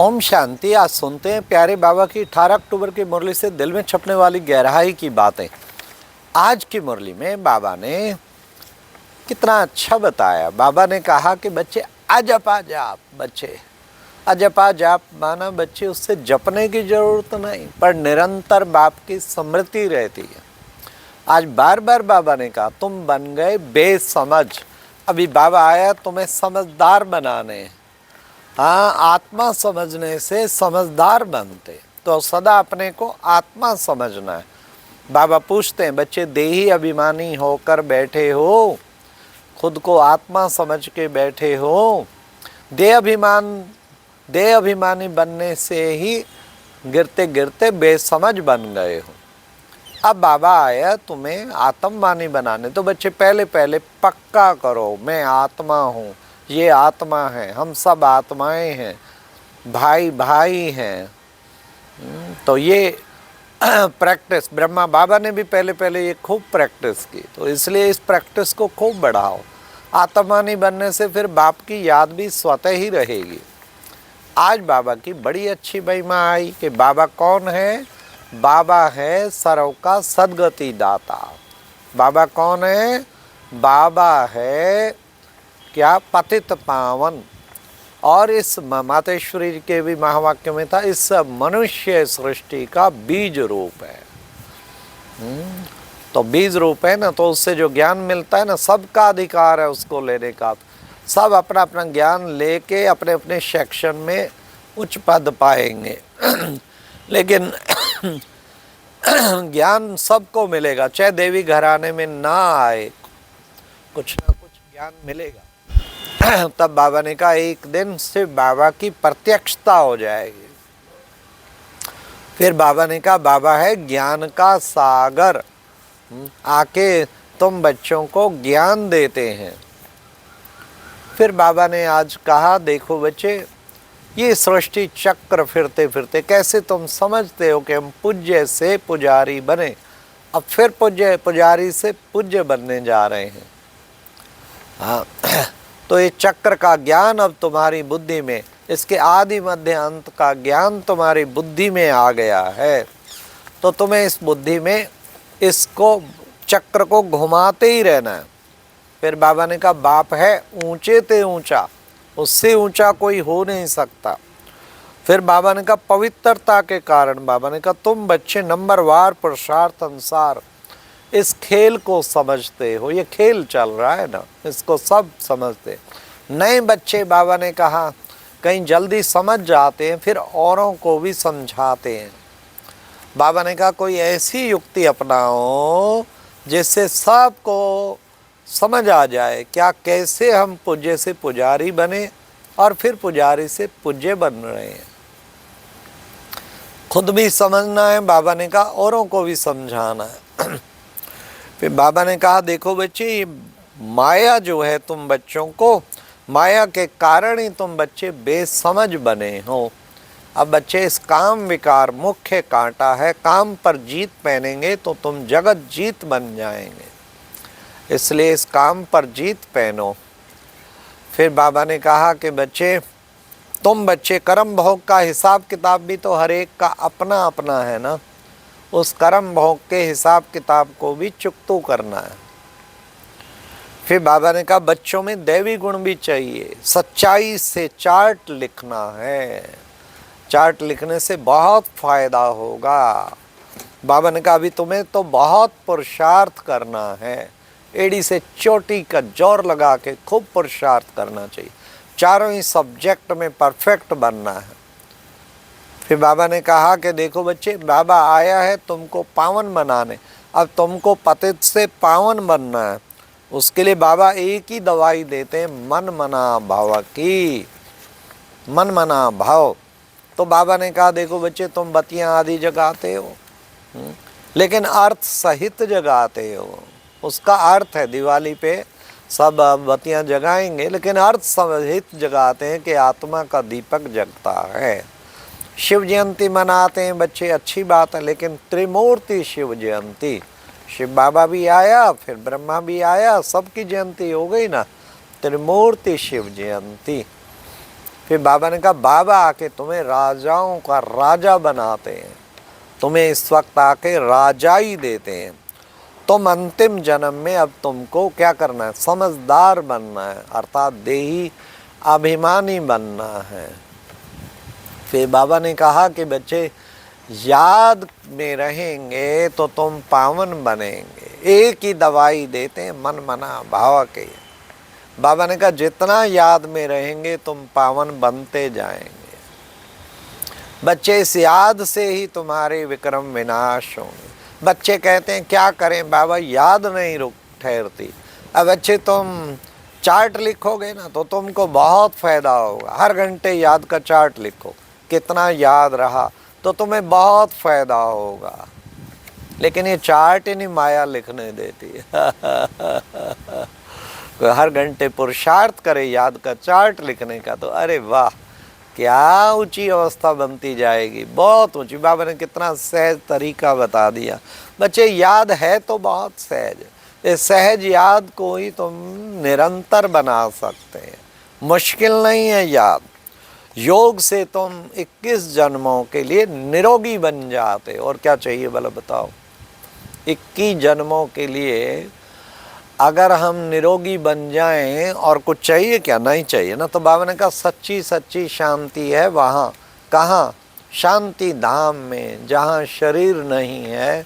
ओम शांति। आज सुनते हैं प्यारे बाबा की 18 अक्टूबर की मुरली से दिल में छपने वाली गहराई की बातें। आज की मुरली में बाबा ने कितना अच्छा बताया। बाबा ने कहा कि बच्चे अजपा जाप, बच्चे अजपा जाप माना बच्चे उससे जपने की जरूरत नहीं, पर निरंतर बाप की स्मृति रहती है। आज बार बार बाबा ने कहा तुम बन गए बेसमझ, अभी बाबा आया तुम्हें समझदार बनाने। हाँ, आत्मा समझने से समझदार बनते, तो सदा अपने को आत्मा समझना है। बाबा पूछते हैं बच्चे देही अभिमानी होकर बैठे हो, खुद को आत्मा समझ के बैठे हो, देह अभिमानी बनने से ही गिरते गिरते बेसमझ बन गए हो। अब बाबा आया तुम्हें आत्मवानी बनाने, तो बच्चे पहले पहले पक्का करो मैं आत्मा हूँ, ये आत्मा है, हम सब आत्माएं हैं, भाई भाई हैं। तो ये प्रैक्टिस ब्रह्मा बाबा ने भी पहले पहले ये खूब प्रैक्टिस की, तो इसलिए इस प्रैक्टिस को खूब बढ़ाओ। आत्मानी बनने से फिर बाप की याद भी स्वतः ही रहेगी। आज बाबा की बड़ी अच्छी महिमा आई कि बाबा कौन है। बाबा है सर्व का सद्गति दाता। बाबा कौन है? बाबा है क्या? पतित पावन। और इस मातेश्वरी के भी महावाक्य में था, इस मनुष्य सृष्टि का बीज रूप है। तो बीज रूप है ना, तो उससे जो ज्ञान मिलता है ना, सबका अधिकार है उसको लेने का। सब अपना अपना ज्ञान लेके अपने अपने सेक्शन में उच्च पद पाएंगे लेकिन ज्ञान सबको मिलेगा, चाहे देवी घराने में ना आए, कुछ ना कुछ ज्ञान मिलेगा। तब बाबा ने कहा एक दिन से बाबा की प्रत्यक्षता हो जाएगी। फिर बाबा ने कहा बाबा है ज्ञान का सागर, आके तुम बच्चों को ज्ञान देते हैं। फिर बाबा ने आज कहा देखो बच्चे, ये सृष्टि चक्र फिरते फिरते कैसे तुम समझते हो कि हम पूज्य से पुजारी बने, अब फिर पुजारी से पूज्य बनने जा रहे हैं। हाँ, तो ये चक्र का ज्ञान अब तुम्हारी बुद्धि में, इसके आदि मध्य अंत का ज्ञान तुम्हारी बुद्धि में आ गया है, तो तुम्हें इस बुद्धि में इसको चक्र को घुमाते ही रहना है। फिर बाबा ने कहा बाप है ऊंचे ते ऊंचा, उससे ऊंचा कोई हो नहीं सकता। फिर बाबा ने कहा पवित्रता के कारण, बाबा ने कहा तुम बच्चे नंबरवार पुरुषार्थ अनुसार इस खेल को समझते हो, ये खेल चल रहा है ना, इसको सब समझते। नए बच्चे बाबा ने कहा कहीं जल्दी समझ जाते हैं, फिर औरों को भी समझाते हैं। बाबा ने कहा कोई ऐसी युक्ति अपनाओ जिससे सबको समझ आ जाए क्या कैसे हम पूज्य से पुजारी बने और फिर पुजारी से पूज्य बन रहे हैं। खुद भी समझना है, बाबा ने कहा औरों को भी समझाना है। फिर बाबा ने कहा देखो बच्चे, माया जो है तुम बच्चों को, माया के कारण ही तुम बच्चे बेसमझ बने हो। अब बच्चे इस काम विकार मुख्य कांटा है, काम पर जीत पहनेंगे तो तुम जगत जीत बन जाएंगे, इसलिए इस काम पर जीत पहनो। फिर बाबा ने कहा कि बच्चे तुम बच्चे कर्म भोग का हिसाब किताब भी तो हर एक का अपना अपना है ना, उस कर्म भोग के हिसाब किताब को भी चुकतू करना है। फिर बाबा ने कहा बच्चों में दैवी गुण भी चाहिए, सच्चाई से चार्ट लिखना है, चार्ट लिखने से बहुत फायदा होगा। बाबा ने कहा अभी तुम्हें तो बहुत पुरुषार्थ करना है, एड़ी से चोटी का जोर लगा के खूब पुरुषार्थ करना चाहिए, चारों ही सब्जेक्ट में परफेक्ट बनना है। फिर बाबा ने कहा कि देखो बच्चे, बाबा आया है तुमको पावन बनाने, अब तुमको पतित से पावन बनना है। उसके लिए बाबा एक ही दवाई देते हैं, मन मना भाव की, मन मना भाव। तो बाबा ने कहा देखो बच्चे तुम बत्तियां आदि जगाते हो, लेकिन अर्थ सहित जगाते हो। उसका अर्थ है दिवाली पे सब बत्तियां जगाएंगे, लेकिन अर्थ सहित जगाते हैं कि आत्मा का दीपक जगता है। शिव जयंती मनाते हैं बच्चे, अच्छी बात है, लेकिन त्रिमूर्ति शिव जयंती, शिव बाबा भी आया, फिर ब्रह्मा भी आया, सबकी जयंती हो गई ना, त्रिमूर्ति शिव जयंती। फिर बाबा ने कहा बाबा आके तुम्हें राजाओं का राजा बनाते हैं, तुम्हें इस वक्त आके राजाई देते हैं। तुम अंतिम जन्म में अब तुमको क्या करना है, समझदार बनना है, अर्थात देही अभिमानी बनना है। फिर बाबा ने कहा कि बच्चे याद में रहेंगे तो तुम पावन बनेंगे। एक ही दवाई देते हैं, मन मना भाव के। बाबा ने कहा जितना याद में रहेंगे तुम पावन बनते जाएंगे। बच्चे इस याद से ही तुम्हारे विक्रम विनाश होंगे। बच्चे कहते हैं क्या करें बाबा, याद नहीं रुक ठहरती। अब बच्चे तुम चार्ट लिखोगे ना तो तुमको बहुत फायदा होगा। हर घंटे याद का चार्ट लिखो, कितना याद रहा तो तुम्हें बहुत फायदा होगा। लेकिन ये चार्ट ही नहीं माया लिखने देती हर घंटे पुरुषार्थ करे याद का चार्ट लिखने का, तो अरे वाह क्या ऊंची अवस्था बनती जाएगी, बहुत ऊंची। बाबा ने कितना सहज तरीका बता दिया। बच्चे याद है तो बहुत सहज, इस सहज याद को ही तुम निरंतर बना सकते हैं। मुश्किल नहीं है याद। योग से तुम 21 जन्मों के लिए निरोगी बन जाते। और क्या चाहिए भला बताओ। 21 जन्मों के लिए अगर हम निरोगी बन जाएं और कुछ चाहिए क्या, नहीं चाहिए ना। तो बाबा ने कहा सच्ची सच्ची शांति है वहाँ। कहाँ? शांति धाम में, जहाँ शरीर नहीं है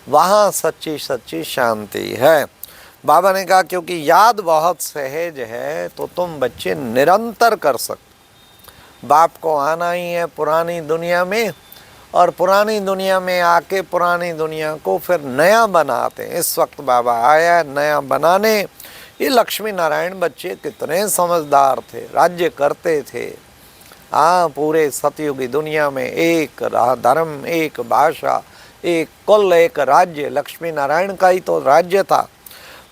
वहाँ सच्ची सच्ची शांति है। बाबा ने कहा क्योंकि याद बहुत सहज है तो तुम बच्चे निरंतर कर सकते। बाप को आना ही है पुरानी दुनिया में, और पुरानी दुनिया में आके पुरानी दुनिया को फिर नया बनाते हैं। इस वक्त बाबा आया नया बनाने। ये लक्ष्मी नारायण बच्चे कितने समझदार थे, राज्य करते थे। हाँ, पूरे सतयुगी दुनिया में एक धर्म, एक भाषा, एक कुल, एक राज्य। लक्ष्मी नारायण का ही तो राज्य था।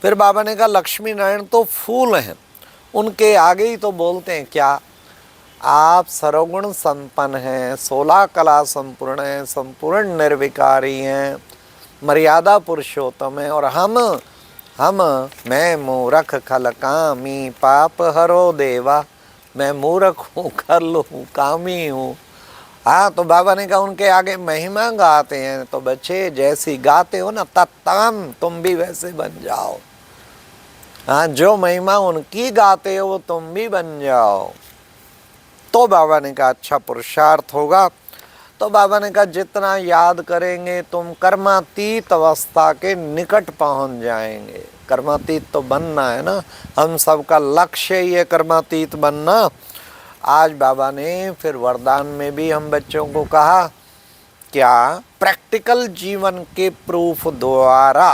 फिर बाबा ने कहा लक्ष्मी नारायण तो फूल हैं, उनके आगे ही तो बोलते हैं क्या, आप सर्वगुण संपन्न हैं, 16 कला संपूर्ण हैं, संपूर्ण निर्विकारी हैं, मर्यादा पुरुषोत्तम हैं। और हम मैं मूर्ख खल कामी, पाप हरो देवा। मैं मूर्ख हूँ, कर लो कामी हूँ। हाँ, तो बाबा ने कहा उनके आगे महिमा गाते हैं। तो बच्चे जैसी गाते हो ना तत्ताम तुम भी वैसे बन जाओ। हाँ, जो महिमा उनकी गाते हो वो तुम भी बन जाओ। तो बाबा ने कहा अच्छा पुरुषार्थ होगा। तो बाबा ने कहा जितना याद करेंगे तुम कर्मातीत अवस्था के निकट पहुंच जाएंगे। कर्मातीत तो बनना है ना, हम सबका लक्ष्य ही है कर्मातीत बनना। आज बाबा ने फिर वरदान में भी हम बच्चों को कहा क्या, प्रैक्टिकल जीवन के प्रूफ द्वारा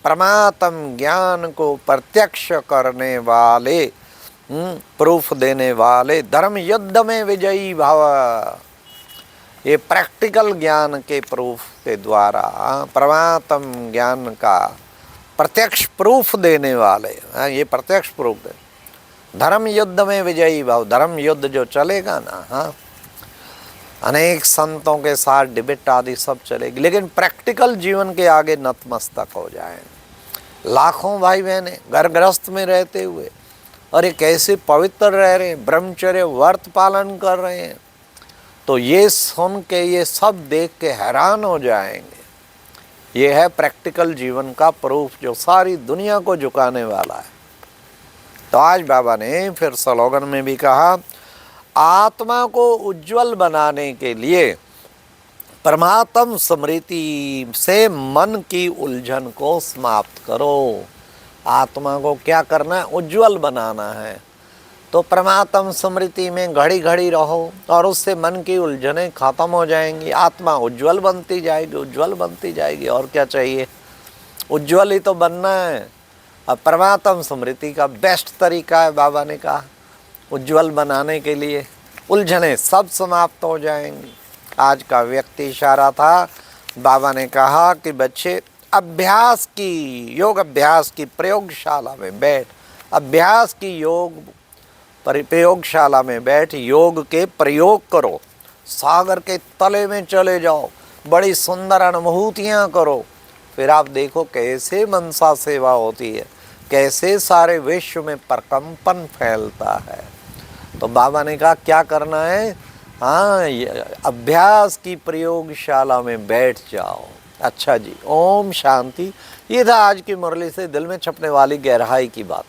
परमात्म ज्ञान को प्रत्यक्ष करने वाले, प्रूफ देने वाले, धर्म युद्ध में विजयी भव। ये प्रैक्टिकल ज्ञान के प्रूफ के द्वारा परमात्म ज्ञान का प्रत्यक्ष प्रूफ देने वाले, ये प्रत्यक्ष प्रूफ दे। धर्म युद्ध में विजयी भव, धर्म युद्ध जो चलेगा ना, हाँ, अनेक संतों के साथ डिबेट आदि सब चलेगी, लेकिन प्रैक्टिकल जीवन के आगे नतमस्तक हो जाए। लाखों भाई बहने घर गृहस्थ में रहते हुए और ये कैसे पवित्र रह रहे हैं, ब्रह्मचर्य व्रत पालन कर रहे हैं, तो ये सुन के, ये सब देख के हैरान हो जाएंगे। ये है प्रैक्टिकल जीवन का प्रूफ जो सारी दुनिया को झुकाने वाला है। तो आज बाबा ने फिर स्लोगन में भी कहा आत्मा को उज्जवल बनाने के लिए परमात्म स्मृति से मन की उलझन को समाप्त करो। आत्मा को क्या करना है, उज्जवल बनाना है। तो परमात्म स्मृति में घड़ी घड़ी रहो और उससे मन की उलझनें खत्म हो जाएंगी। आत्मा उज्जवल बनती जाएगी, उज्जवल बनती जाएगी। और क्या चाहिए, उज्जवल ही तो बनना है। अब परमात्म स्मृति का बेस्ट तरीका है, बाबा ने कहा उज्जवल बनाने के लिए उलझनें सब समाप्त हो जाएंगी। आज का व्यक्ति इशारा था, बाबा ने कहा कि बच्चे अभ्यास की, योग अभ्यास की प्रयोगशाला में बैठ, अभ्यास की योग प्रयोगशाला में बैठ योग के प्रयोग करो। सागर के तले में चले जाओ, बड़ी सुंदर अनुभूतियाँ करो। फिर आप देखो कैसे मनसा सेवा होती है, कैसे सारे विश्व में प्रकंपन फैलता है। तो बाबा ने कहा क्या करना है, हाँ अभ्यास की प्रयोगशाला में बैठ जाओ। अच्छा जी, ओम शांति। ये था आज की मुरली से दिल में छपने वाली गहराई की बात।